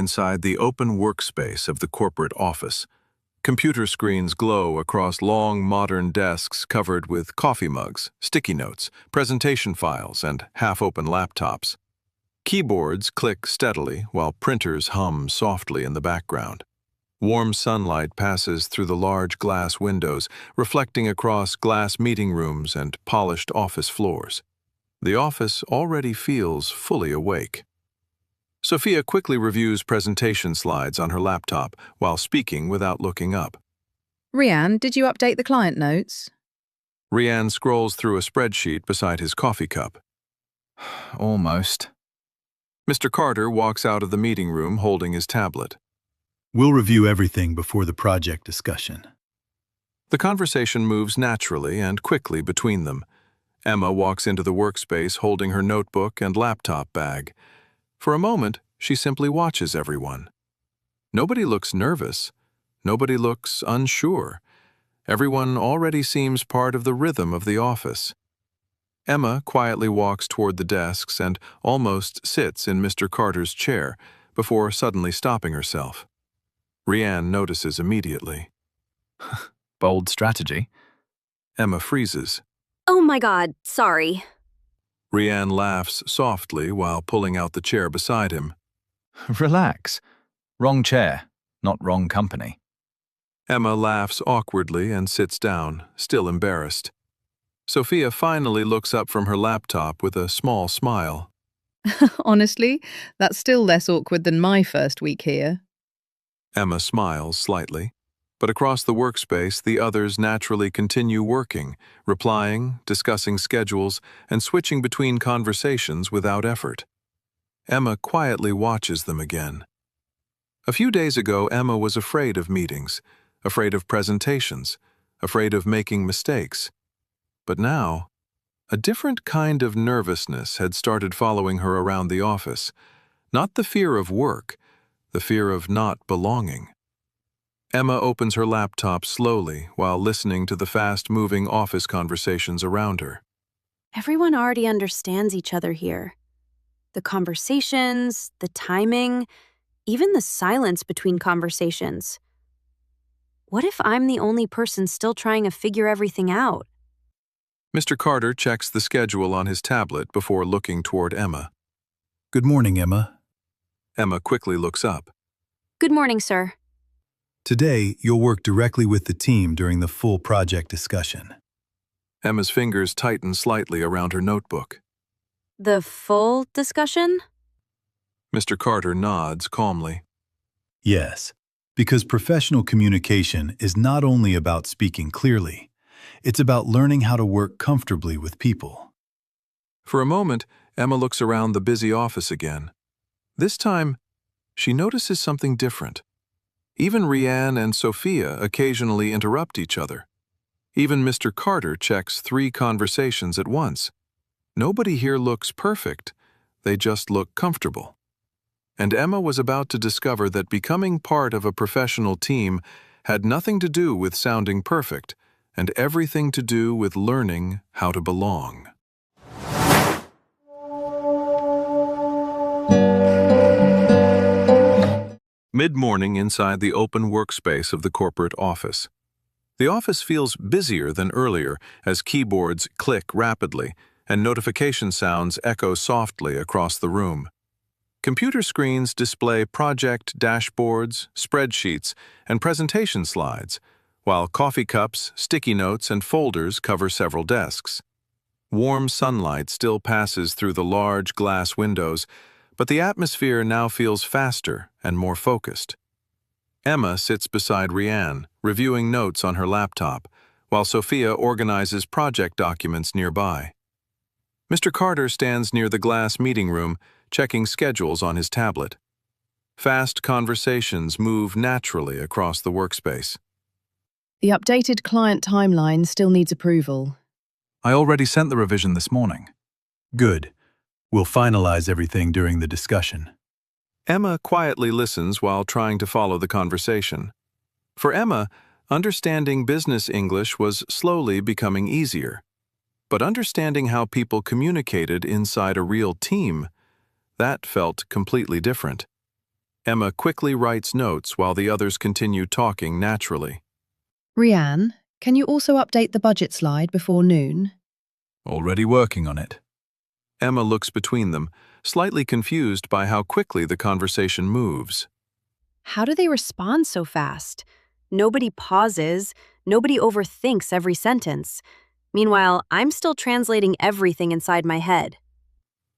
inside the open workspace of the corporate office. Computer screens glow across long, modern desks covered with coffee mugs, sticky notes, presentation files, and half-open laptops. Keyboards click steadily while printers hum softly in the background. Warm sunlight passes through the large glass windows, reflecting across glass meeting rooms and polished office floors. The office already feels fully awake. Sophia quickly reviews presentation slides on her laptop while speaking without looking up. Rianne, did you update the client notes? Rianne scrolls through a spreadsheet beside his coffee cup. Almost. Mr. Carter walks out of the meeting room holding his tablet. We'll review everything before the project discussion. The conversation moves naturally and quickly between them. Emma walks into the workspace holding her notebook and laptop bag. For a moment, she simply watches everyone. Nobody looks nervous. Nobody looks unsure. Everyone already seems part of the rhythm of the office. Emma quietly walks toward the desks and almost sits in Mr. Carter's chair before suddenly stopping herself. Rianne notices immediately. Bold strategy. Emma freezes. Oh my God, sorry. Rianne laughs softly while pulling out the chair beside him. Relax. Wrong chair, not wrong company. Emma laughs awkwardly and sits down, still embarrassed. Sophia finally looks up from her laptop with a small smile. Honestly, that's still less awkward than my first week here. Emma smiles slightly, but across the workspace the others naturally continue working, replying, discussing schedules, and switching between conversations without effort. Emma quietly watches them again. A few days ago, Emma was afraid of meetings, afraid of presentations, afraid of making mistakes. But now, a different kind of nervousness had started following her around the office. Not the fear of work, the fear of not belonging. Emma opens her laptop slowly while listening to the fast-moving office conversations around her. Everyone already understands each other here. The conversations, the timing, even the silence between conversations. What if I'm the only person still trying to figure everything out? Mr. Carter checks the schedule on his tablet before looking toward Emma. Good morning, Emma. Emma quickly looks up. Good morning, sir. Today, you'll work directly with the team during the full project discussion. Emma's fingers tighten slightly around her notebook. The full discussion? Mr. Carter nods calmly. Yes, because professional communication is not only about speaking clearly, it's about learning how to work comfortably with people. For a moment, Emma looks around the busy office again. This time, she notices something different. Even Rianne and Sophia occasionally interrupt each other. Even Mr. Carter checks 3 conversations at once. Nobody here looks perfect. They just look comfortable. And Emma was about to discover that becoming part of a professional team had nothing to do with sounding perfect, and everything to do with learning how to belong. Mid-morning inside the open workspace of the corporate office. The office feels busier than earlier as keyboards click rapidly and notification sounds echo softly across the room. Computer screens display project dashboards, spreadsheets, and presentation slides, while coffee cups, sticky notes, and folders cover several desks. Warm sunlight still passes through the large glass windows, but the atmosphere now feels faster and more focused. Emma sits beside Rianne, reviewing notes on her laptop, while Sophia organizes project documents nearby. Mr. Carter stands near the glass meeting room, checking schedules on his tablet. Fast conversations move naturally across the workspace. The updated client timeline still needs approval. I already sent the revision this morning. Good. We'll finalize everything during the discussion. Emma quietly listens while trying to follow the conversation. For Emma, understanding business English was slowly becoming easier. But understanding how people communicated inside a real team, that felt completely different. Emma quickly writes notes while the others continue talking naturally. Rianne, can you also update the budget slide before noon? Already working on it. Emma looks between them, slightly confused by how quickly the conversation moves. How do they respond so fast? Nobody pauses, nobody overthinks every sentence. Meanwhile, I'm still translating everything inside my head.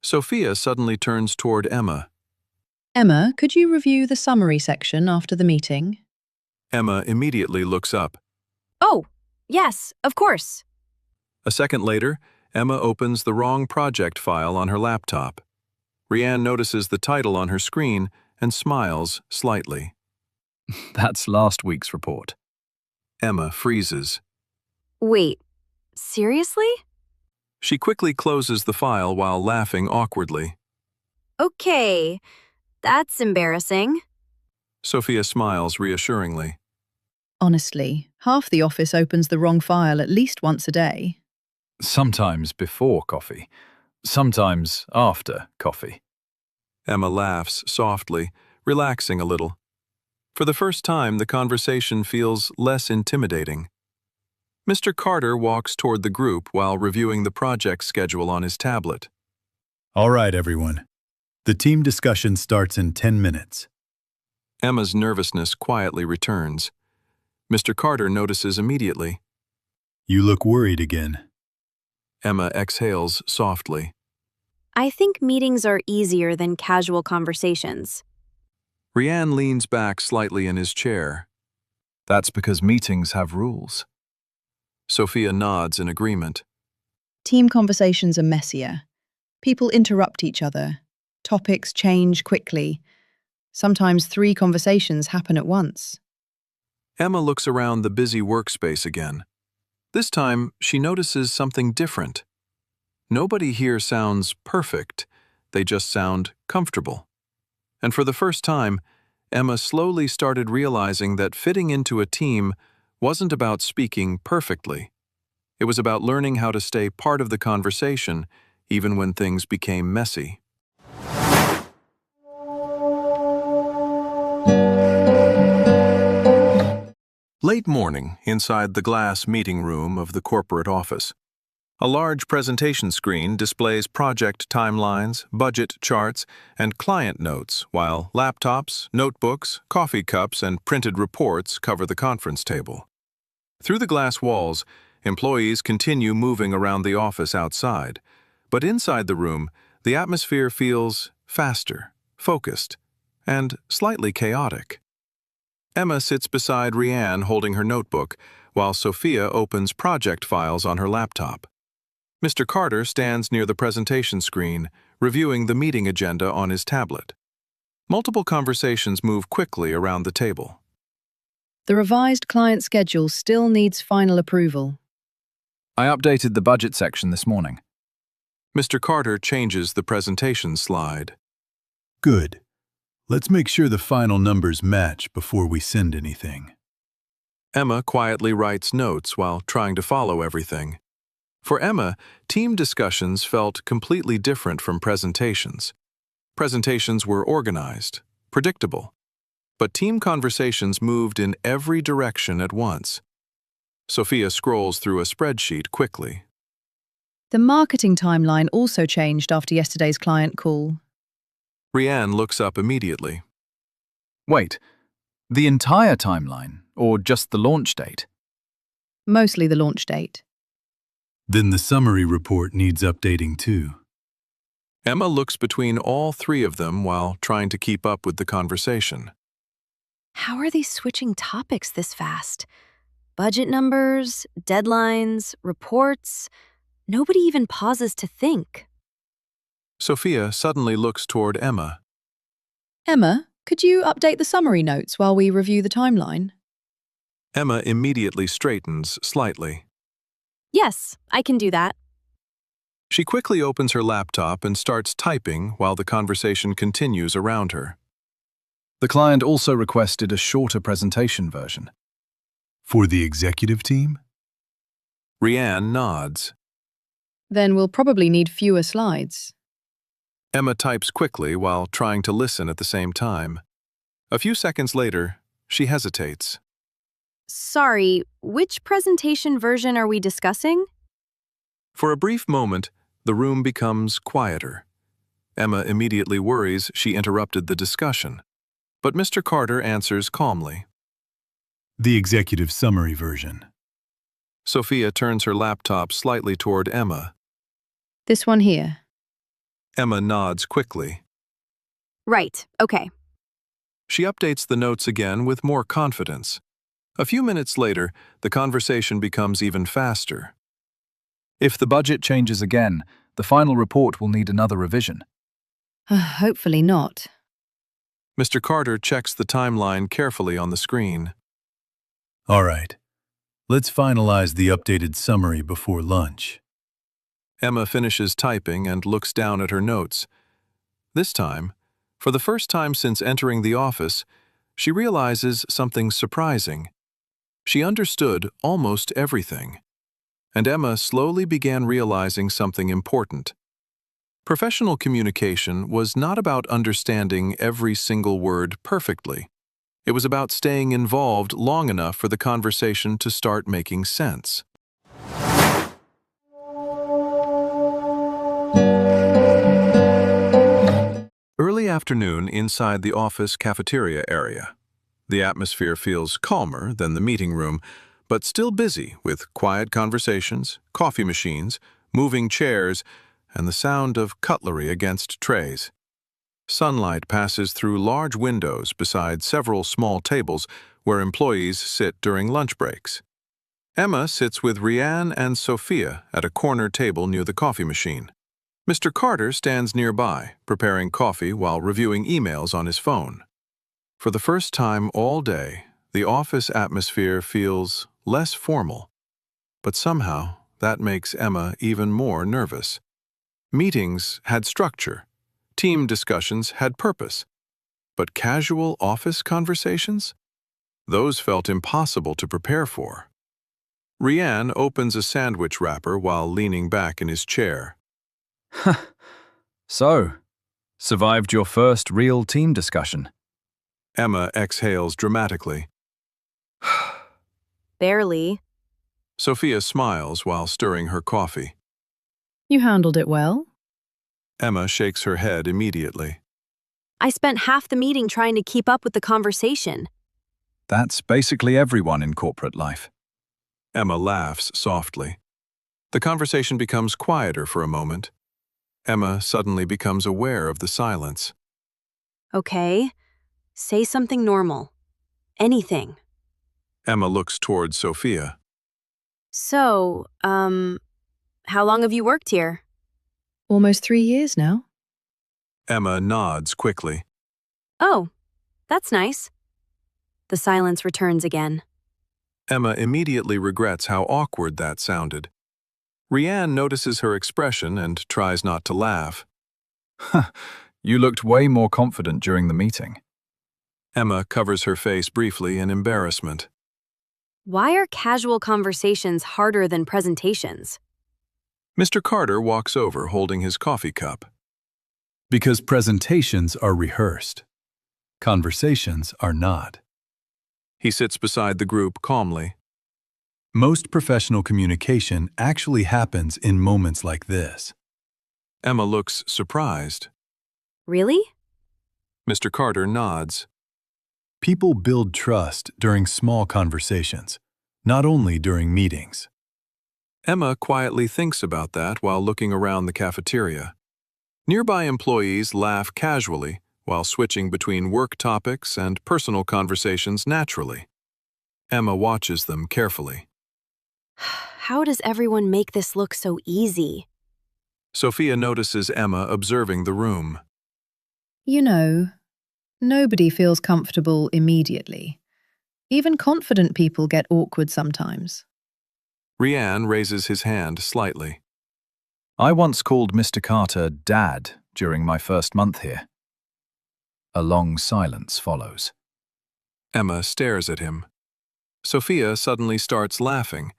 Sophia suddenly turns toward Emma. Emma, could you review the summary section after the meeting? Emma immediately looks up. Oh, yes, of course. A second later, Emma opens the wrong project file on her laptop. Rianne notices the title on her screen and smiles slightly. That's last week's report. Emma freezes. Wait, seriously? She quickly closes the file while laughing awkwardly. Okay, that's embarrassing. Sophia smiles reassuringly. Honestly, half the office opens the wrong file at least once a day. Sometimes before coffee. Sometimes after coffee. Emma laughs softly, relaxing a little. For the first time, the conversation feels less intimidating. Mr. Carter walks toward the group while reviewing the project schedule on his tablet. All right, everyone. The team discussion starts in 10 minutes. Emma's nervousness quietly returns. Mr. Carter notices immediately. You look worried again. Emma exhales softly. I think meetings are easier than casual conversations. Rianne leans back slightly in his chair. That's because meetings have rules. Sophia nods in agreement. Team conversations are messier. People interrupt each other. Topics change quickly. Sometimes 3 conversations happen at once. Emma looks around the busy workspace again. This time, she notices something different. Nobody here sounds perfect. They just sound comfortable. And for the first time, Emma slowly started realizing that fitting into a team wasn't about speaking perfectly. It was about learning how to stay part of the conversation, even when things became messy. Late morning, inside the glass meeting room of the corporate office. A large presentation screen displays project timelines, budget charts, and client notes, while laptops, notebooks, coffee cups, and printed reports cover the conference table. Through the glass walls, employees continue moving around the office outside, but inside the room, the atmosphere feels faster, focused, and slightly chaotic. Emma sits beside Rianne holding her notebook, while Sophia opens project files on her laptop. Mr. Carter stands near the presentation screen, reviewing the meeting agenda on his tablet. Multiple conversations move quickly around the table. The revised client schedule still needs final approval. I updated the budget section this morning. Mr. Carter changes the presentation slide. Good. Let's make sure the final numbers match before we send anything. Emma quietly writes notes while trying to follow everything. For Emma, team discussions felt completely different from presentations. Presentations were organized, predictable, but team conversations moved in every direction at once. Sophia scrolls through a spreadsheet quickly. The marketing timeline also changed after yesterday's client call. Rianne looks up immediately. Wait, the entire timeline, or just the launch date? Mostly the launch date. Then the summary report needs updating too. Emma looks between all 3 of them while trying to keep up with the conversation. How are they switching topics this fast? Budget numbers, deadlines, reports. Nobody even pauses to think. Sophia suddenly looks toward Emma. Emma, could you update the summary notes while we review the timeline? Emma immediately straightens slightly. Yes, I can do that. She quickly opens her laptop and starts typing while the conversation continues around her. The client also requested a shorter presentation version. For the executive team? Rianne nods. Then we'll probably need fewer slides. Emma types quickly while trying to listen at the same time. A few seconds later, she hesitates. Sorry, which presentation version are we discussing? For a brief moment, the room becomes quieter. Emma immediately worries she interrupted the discussion, but Mr. Carter answers calmly. The executive summary version. Sophia turns her laptop slightly toward Emma. This one here. Emma nods quickly. Right, okay. She updates the notes again with more confidence. A few minutes later, the conversation becomes even faster. If the budget changes again, the final report will need another revision. Hopefully not. Mr. Carter checks the timeline carefully on the screen. All right. Let's finalize the updated summary before lunch. Emma finishes typing and looks down at her notes. This time, for the first time since entering the office, she realizes something surprising. She understood almost everything. And Emma slowly began realizing something important. Professional communication was not about understanding every single word perfectly. It was about staying involved long enough for the conversation to start making sense. Early afternoon inside the office cafeteria area. The atmosphere feels calmer than the meeting room, but still busy with quiet conversations, coffee machines, moving chairs, and the sound of cutlery against trays. Sunlight passes through large windows beside several small tables where employees sit during lunch breaks. Emma sits with Rianne and Sophia at a corner table near the coffee machine. Mr. Carter stands nearby, preparing coffee while reviewing emails on his phone. For the first time all day, the office atmosphere feels less formal, but somehow that makes Emma even more nervous. Meetings had structure, team discussions had purpose, but casual office conversations? Those felt impossible to prepare for. Rianne opens a sandwich wrapper while leaning back in his chair. So, survived your first real team discussion. Emma exhales dramatically. Barely. Sophia smiles while stirring her coffee. You handled it well. Emma shakes her head immediately. I spent half the meeting trying to keep up with the conversation. That's basically everyone in corporate life. Emma laughs softly. The conversation becomes quieter for a moment. Emma suddenly becomes aware of the silence. Okay, say something normal. Anything. Emma looks towards Sophia. So, how long have you worked here? Almost 3 years now. Emma nods quickly. Oh, that's nice. The silence returns again. Emma immediately regrets how awkward that sounded. Rianne notices her expression and tries not to laugh. You looked way more confident during the meeting. Emma covers her face briefly in embarrassment. Why are casual conversations harder than presentations? Mr. Carter walks over holding his coffee cup. Because presentations are rehearsed. Conversations are not. He sits beside the group calmly. Most professional communication actually happens in moments like this. Emma looks surprised. Really? Mr. Carter nods. People build trust during small conversations, not only during meetings. Emma quietly thinks about that while looking around the cafeteria. Nearby employees laugh casually while switching between work topics and personal conversations naturally. Emma watches them carefully. How does everyone make this look so easy? Sophia notices Emma observing the room. You know, nobody feels comfortable immediately. Even confident people get awkward sometimes. Rianne raises his hand slightly. I once called Mr. Carter Dad during my first month here. A long silence follows. Emma stares at him. Sophia suddenly starts laughing.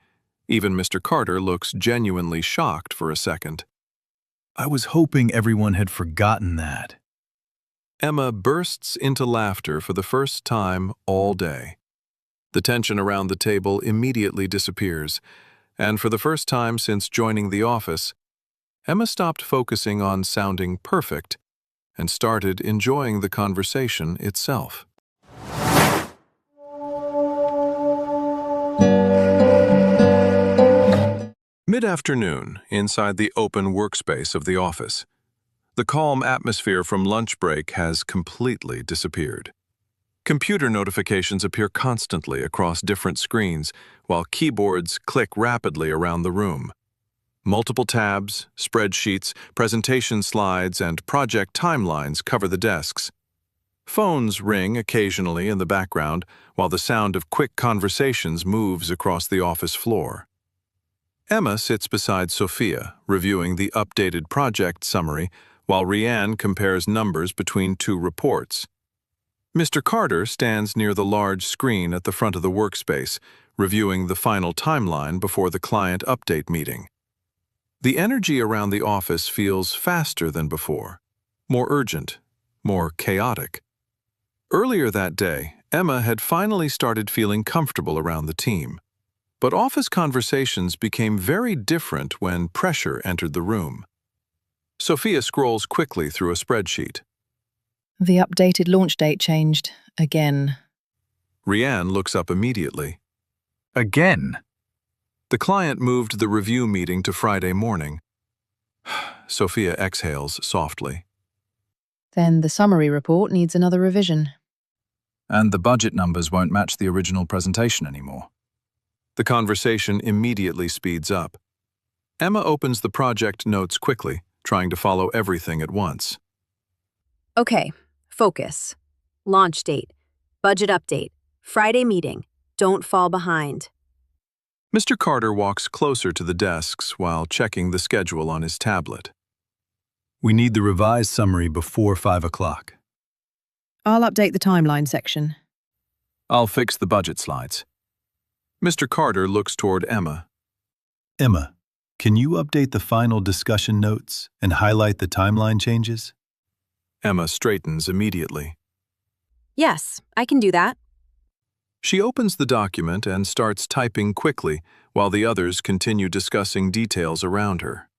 Even Mr. Carter looks genuinely shocked for a second. I was hoping everyone had forgotten that. Emma bursts into laughter for the first time all day. The tension around the table immediately disappears, and for the first time since joining the office, Emma stopped focusing on sounding perfect and started enjoying the conversation itself. Mid-afternoon, inside the open workspace of the office. The calm atmosphere from lunch break has completely disappeared. Computer notifications appear constantly across different screens, while keyboards click rapidly around the room. Multiple tabs, spreadsheets, presentation slides, and project timelines cover the desks. Phones ring occasionally in the background, while the sound of quick conversations moves across the office floor. Emma sits beside Sophia, reviewing the updated project summary, while Rianne compares numbers between two reports. Mr. Carter stands near the large screen at the front of the workspace, reviewing the final timeline before the client update meeting. The energy around the office feels faster than before, more urgent, more chaotic. Earlier that day, Emma had finally started feeling comfortable around the team. But office conversations became very different when pressure entered the room. Sophia scrolls quickly through a spreadsheet. The updated launch date changed again. Rianne looks up immediately. Again? The client moved the review meeting to Friday morning. Sophia exhales softly. Then the summary report needs another revision. And the budget numbers won't match the original presentation anymore. The conversation immediately speeds up. Emma opens the project notes quickly, trying to follow everything at once. Okay, focus. Launch date. Budget update. Friday meeting. Don't fall behind. Mr. Carter walks closer to the desks while checking the schedule on his tablet. We need the revised summary before 5 o'clock. I'll update the timeline section. I'll fix the budget slides. Mr. Carter looks toward Emma. Emma, can you update the final discussion notes and highlight the timeline changes? Emma straightens immediately. Yes, I can do that. She opens the document and starts typing quickly while the others continue discussing details around her.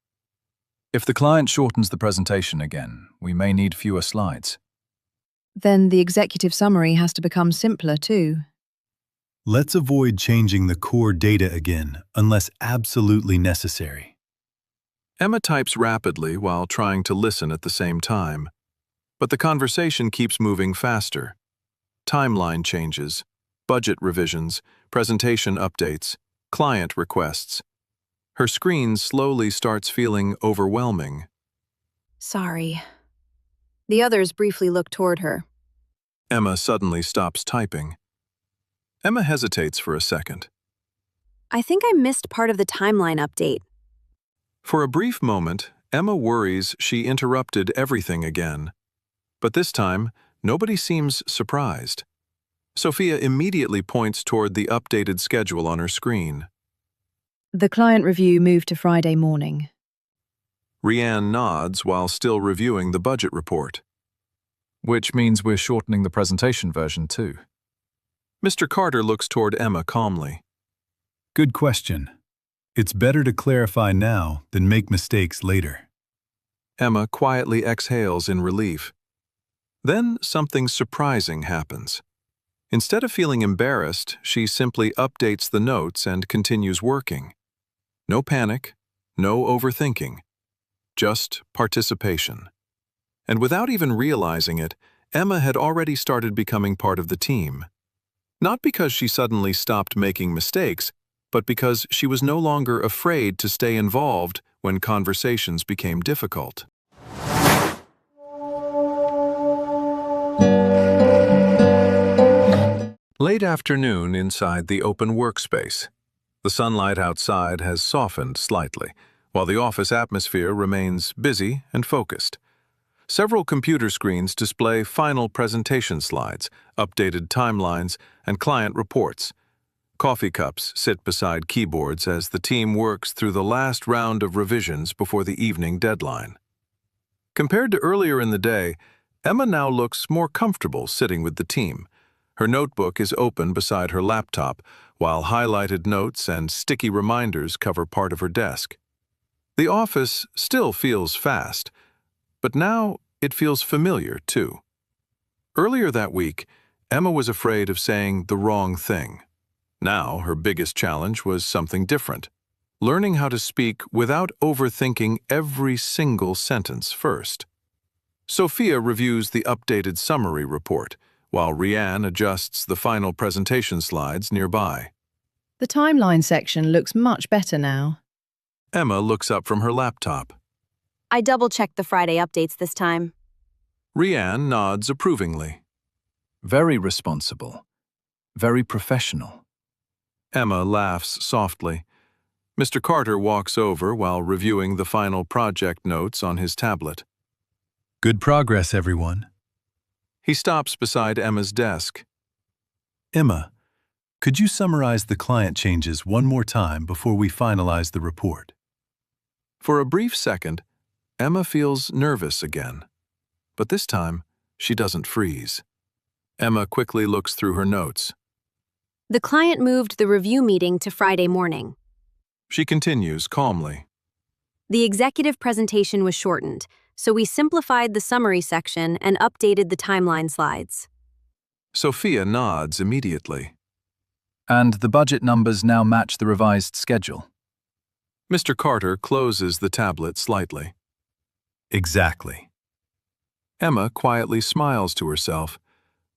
If the client shortens the presentation again, we may need fewer slides. Then the executive summary has to become simpler too. Let's avoid changing the core data again unless absolutely necessary. Emma types rapidly while trying to listen at the same time. But the conversation keeps moving faster. Timeline changes, budget revisions, presentation updates, client requests. Her screen slowly starts feeling overwhelming. Sorry. The others briefly look toward her. Emma suddenly stops typing. Emma hesitates for a second. I think I missed part of the timeline update. For a brief moment, Emma worries she interrupted everything again. But this time, nobody seems surprised. Sophia immediately points toward the updated schedule on her screen. The client review moved to Friday morning. Rianne nods while still reviewing the budget report. Which means we're shortening the presentation version too. Mr. Carter looks toward Emma calmly. Good question. It's better to clarify now than make mistakes later. Emma quietly exhales in relief. Then something surprising happens. Instead of feeling embarrassed, she simply updates the notes and continues working. No panic, no overthinking, just participation. And without even realizing it, Emma had already started becoming part of the team. Not because she suddenly stopped making mistakes, but because she was no longer afraid to stay involved when conversations became difficult. Late afternoon inside the open workspace. The sunlight outside has softened slightly, while the office atmosphere remains busy and focused. Several computer screens display final presentation slides, updated timelines, and client reports. Coffee cups sit beside keyboards as the team works through the last round of revisions before the evening deadline. Compared to earlier in the day, Emma now looks more comfortable sitting with the team. Her notebook is open beside her laptop, while highlighted notes and sticky reminders cover part of her desk. The office still feels fast, but now it feels familiar too. Earlier that week, Emma was afraid of saying the wrong thing. Now her biggest challenge was something different: learning how to speak without overthinking every single sentence first. Sophia reviews the updated summary report, while Rianne adjusts the final presentation slides nearby. The timeline section looks much better now. Emma looks up from her laptop. I double-checked the Friday updates this time. Rianne nods approvingly. Very responsible. Very professional. Emma laughs softly. Mr. Carter walks over while reviewing the final project notes on his tablet. Good progress, everyone. He stops beside Emma's desk. Emma, could you summarize the client changes one more time before we finalize the report? For a brief second, Emma feels nervous again. But this time, she doesn't freeze. Emma quickly looks through her notes. The client moved the review meeting to Friday morning. She continues calmly. The executive presentation was shortened, so we simplified the summary section and updated the timeline slides. Sophia nods immediately. And the budget numbers now match the revised schedule. Mr. Carter closes the tablet slightly. Exactly. Emma quietly smiles to herself,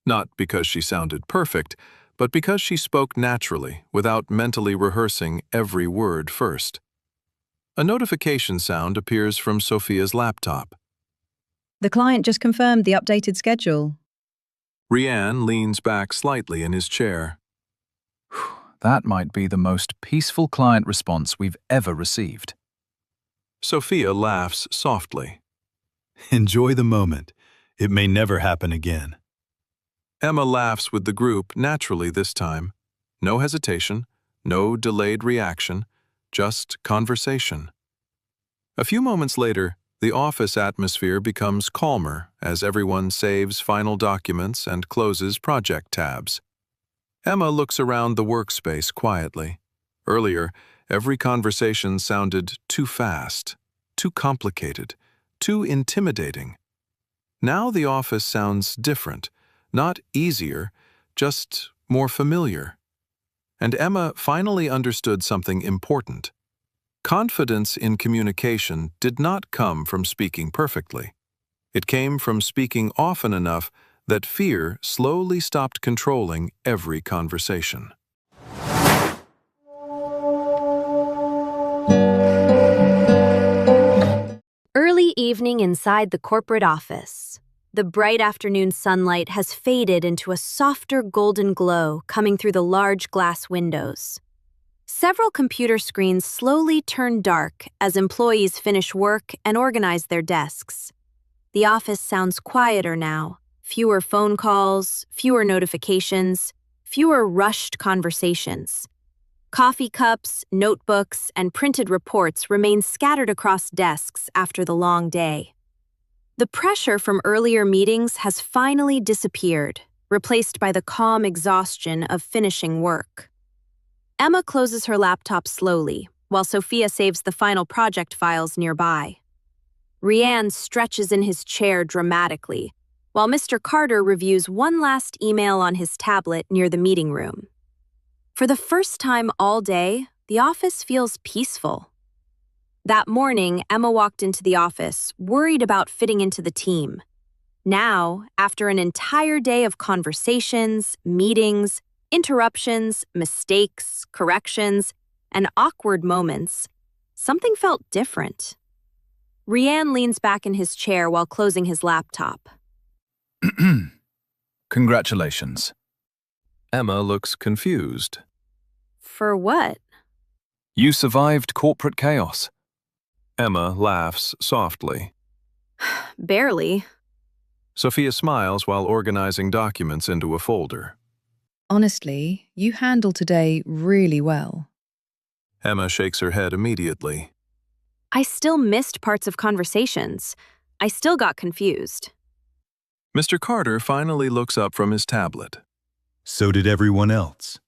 not because she sounded perfect, but because she spoke naturally without mentally rehearsing every word first. A notification sound appears from Sophia's laptop. The client just confirmed the updated schedule. Rianne leans back slightly in his chair. That might be the most peaceful client response we've ever received. Sophia laughs softly. Enjoy the moment. It may never happen again. Emma laughs with the group naturally this time. No hesitation, no delayed reaction, just conversation. A few moments later, the office atmosphere becomes calmer as everyone saves final documents and closes project tabs. Emma looks around the workspace quietly. Earlier, every conversation sounded too fast, too complicated, too intimidating. Now the office sounds different, not easier, just more familiar. And Emma finally understood something important. Confidence in communication did not come from speaking perfectly. It came from speaking often enough that fear slowly stopped controlling every conversation. Early evening inside the corporate office. The bright afternoon sunlight has faded into a softer golden glow coming through the large glass windows. Several computer screens slowly turn dark as employees finish work and organize their desks. The office sounds quieter now. Fewer phone calls, fewer notifications, fewer rushed conversations. Coffee cups, notebooks, and printed reports remain scattered across desks after the long day. The pressure from earlier meetings has finally disappeared, replaced by the calm exhaustion of finishing work. Emma closes her laptop slowly, while Sophia saves the final project files nearby. Rianne stretches in his chair dramatically, while Mr. Carter reviews one last email on his tablet near the meeting room. For the first time all day, the office feels peaceful. That morning, Emma walked into the office, worried about fitting into the team. Now, after an entire day of conversations, meetings, interruptions, mistakes, corrections, and awkward moments, something felt different. Rianne leans back in his chair while closing his laptop. Congratulations. Emma looks confused. For what? You survived corporate chaos. Emma laughs softly. Barely. Sophia smiles while organizing documents into a folder. Honestly, you handled today really well. Emma shakes her head immediately. I still missed parts of conversations. I still got confused. Mr. Carter finally looks up from his tablet. So did everyone else.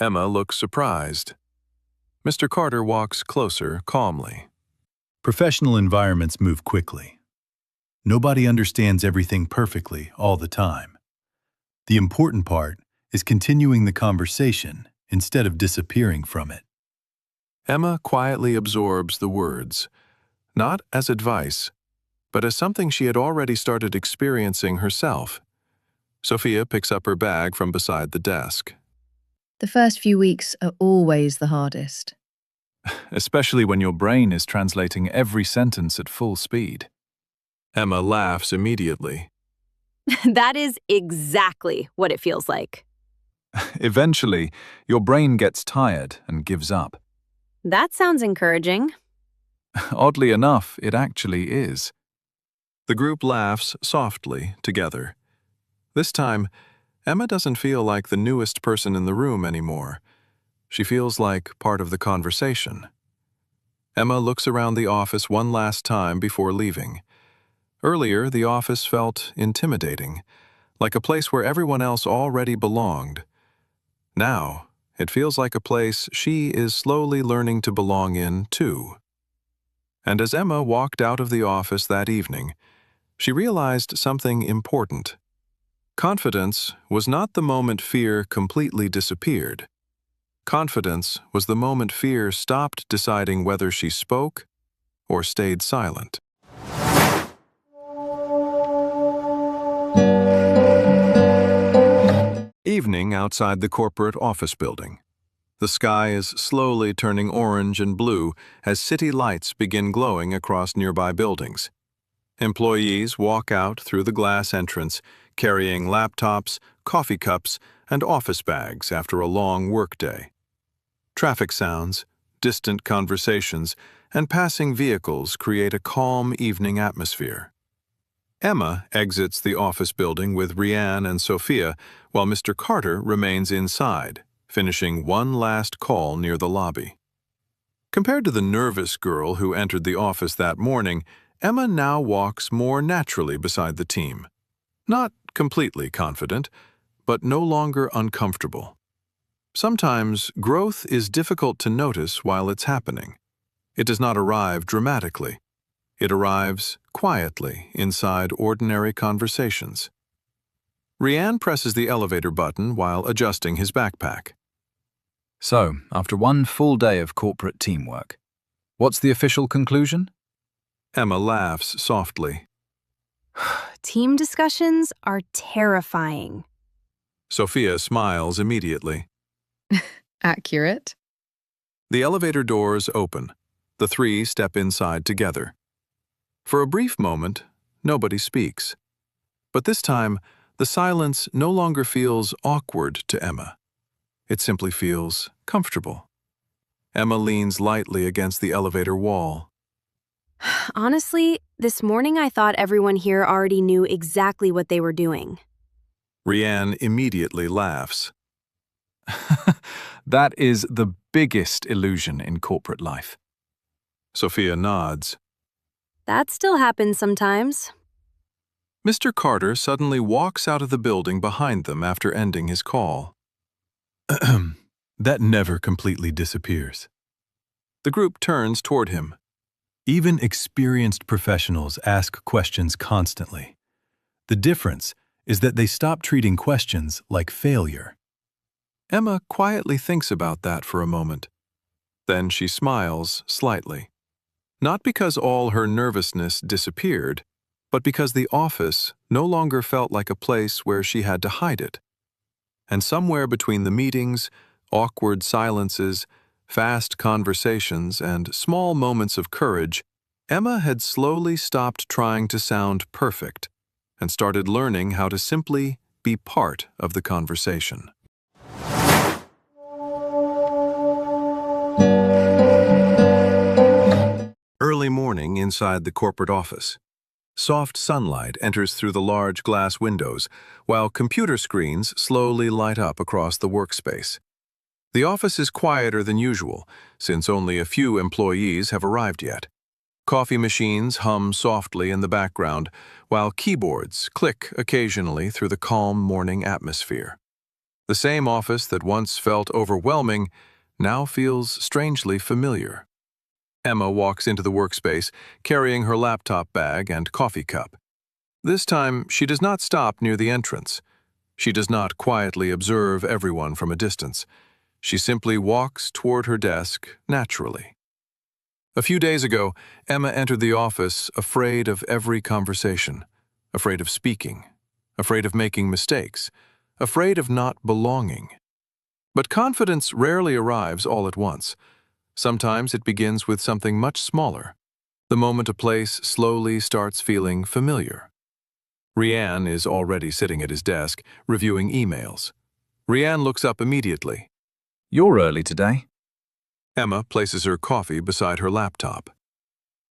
Emma looks surprised. Mr. Carter walks closer calmly. Professional environments move quickly. Nobody understands everything perfectly all the time. The important part is continuing the conversation instead of disappearing from it. Emma quietly absorbs the words, not as advice, but as something she had already started experiencing herself. Sophia picks up her bag from beside the desk. The first few weeks are always the hardest. Especially when your brain is translating every sentence at full speed. Emma laughs immediately. That is exactly what it feels like. Eventually, your brain gets tired and gives up. That sounds encouraging. Oddly enough, it actually is. The group laughs softly together. This time, Emma doesn't feel like the newest person in the room anymore. She feels like part of the conversation. Emma looks around the office one last time before leaving. Earlier, the office felt intimidating, like a place where everyone else already belonged. Now, it feels like a place she is slowly learning to belong in, too. And as Emma walked out of the office that evening, she realized something important. Confidence was not the moment fear completely disappeared. Confidence was the moment fear stopped deciding whether she spoke or stayed silent. Evening outside the corporate office building. The sky is slowly turning orange and blue as city lights begin glowing across nearby buildings. Employees walk out through the glass entrance, carrying laptops, coffee cups, and office bags after a long workday. Traffic sounds, distant conversations, and passing vehicles create a calm evening atmosphere. Emma exits the office building with Rianne and Sophia, while Mr. Carter remains inside, finishing one last call near the lobby. Compared to the nervous girl who entered the office that morning, Emma now walks more naturally beside the team. Not completely confident, but no longer uncomfortable. Sometimes growth is difficult to notice while it's happening. It does not arrive dramatically. It arrives quietly inside ordinary conversations. Rianne presses the elevator button while adjusting his backpack. So, after one full day of corporate teamwork, what's the official conclusion? Emma laughs softly. Team discussions are terrifying. Sophia smiles immediately. Accurate. The elevator doors open. The three step inside together. For a brief moment, nobody speaks. But this time, the silence no longer feels awkward to Emma. It simply feels comfortable. Emma leans lightly against the elevator wall. Honestly, this morning I thought everyone here already knew exactly what they were doing. Rianne immediately laughs. That is the biggest illusion in corporate life. Sophia nods. That still happens sometimes. Mr. Carter suddenly walks out of the building behind them after ending his call. That never completely disappears. The group turns toward him. Even experienced professionals ask questions constantly. The difference is that they stop treating questions like failure. Emma quietly thinks about that for a moment. Then she smiles slightly. Not because all her nervousness disappeared, but because the office no longer felt like a place where she had to hide it. And somewhere between the meetings, awkward silences, fast conversations, and small moments of courage, Emma had slowly stopped trying to sound perfect and started learning how to simply be part of the conversation. Early morning inside the corporate office. Soft sunlight enters through the large glass windows, while computer screens slowly light up across the workspace. The office is quieter than usual, since only a few employees have arrived yet. Coffee machines hum softly in the background, while keyboards click occasionally through the calm morning atmosphere. The same office that once felt overwhelming now feels strangely familiar. Emma walks into the workspace, carrying her laptop bag and coffee cup. This time, she does not stop near the entrance. She does not quietly observe everyone from a distance. She simply walks toward her desk naturally. A few days ago, Emma entered the office afraid of every conversation, afraid of speaking, afraid of making mistakes, afraid of not belonging. But confidence rarely arrives all at once. Sometimes it begins with something much smaller, the moment a place slowly starts feeling familiar. Rian is already sitting at his desk, reviewing emails. Rian looks up immediately. You're early today. Emma places her coffee beside her laptop.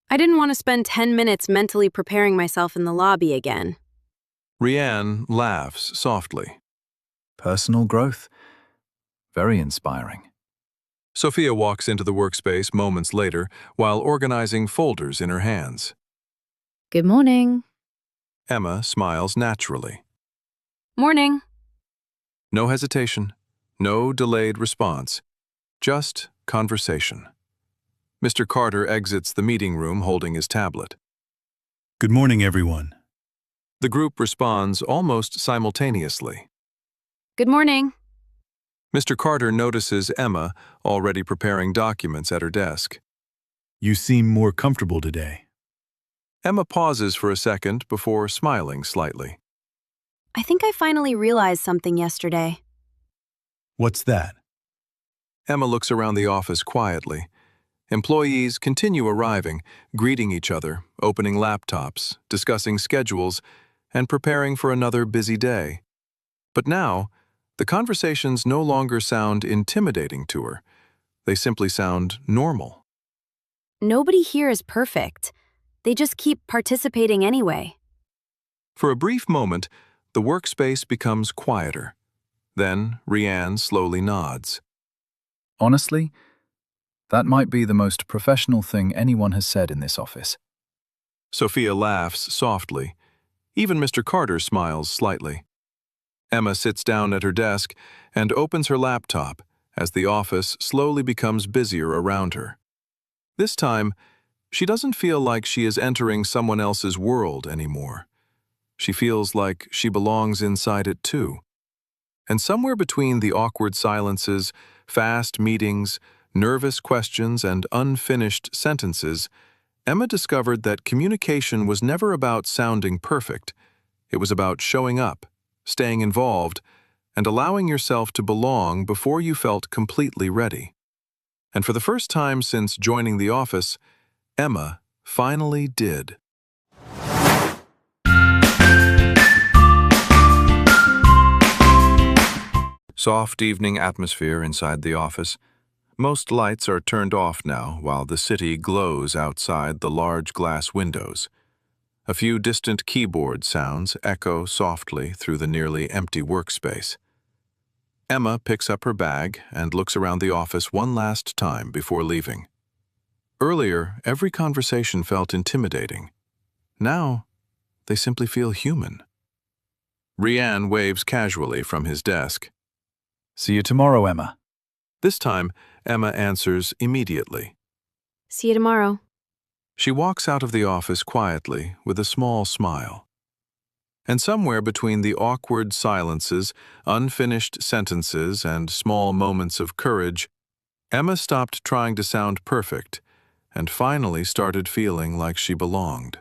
I didn't want to spend 10 minutes mentally preparing myself in the lobby again. Rian laughs softly. Personal growth. Very inspiring. Sophia walks into the workspace moments later while organizing folders in her hands. Good morning. Emma smiles naturally. Morning. No hesitation, no delayed response, just conversation. Mr. Carter exits the meeting room holding his tablet. Good morning, everyone. The group responds almost simultaneously. Good morning. Mr. Carter notices Emma already preparing documents at her desk. You seem more comfortable today. Emma pauses for a second before smiling slightly. I think I finally realized something yesterday. What's that? Emma looks around the office quietly. Employees continue arriving, greeting each other, opening laptops, discussing schedules, and preparing for another busy day. But now, the conversations no longer sound intimidating to her. They simply sound normal. Nobody here is perfect. They just keep participating anyway. For a brief moment, the workspace becomes quieter. Then, Rian slowly nods. Honestly, that might be the most professional thing anyone has said in this office. Sophia laughs softly. Even Mr. Carter smiles slightly. Emma sits down at her desk and opens her laptop as the office slowly becomes busier around her. This time, she doesn't feel like she is entering someone else's world anymore. She feels like she belongs inside it too. And somewhere between the awkward silences, fast meetings, nervous questions, and unfinished sentences, Emma discovered that communication was never about sounding perfect. It was about showing up, staying involved, and allowing yourself to belong before you felt completely ready. And for the first time since joining the office, Emma finally did. Soft evening atmosphere inside the office. Most lights are turned off now while the city glows outside the large glass windows. A few distant keyboard sounds echo softly through the nearly empty workspace. Emma picks up her bag and looks around the office one last time before leaving. Earlier, every conversation felt intimidating. Now, they simply feel human. Rian waves casually from his desk. See you tomorrow, Emma. This time, Emma answers immediately. See you tomorrow. She walks out of the office quietly with a small smile. And somewhere between the awkward silences, unfinished sentences, and small moments of courage, Emma stopped trying to sound perfect and finally started feeling like she belonged.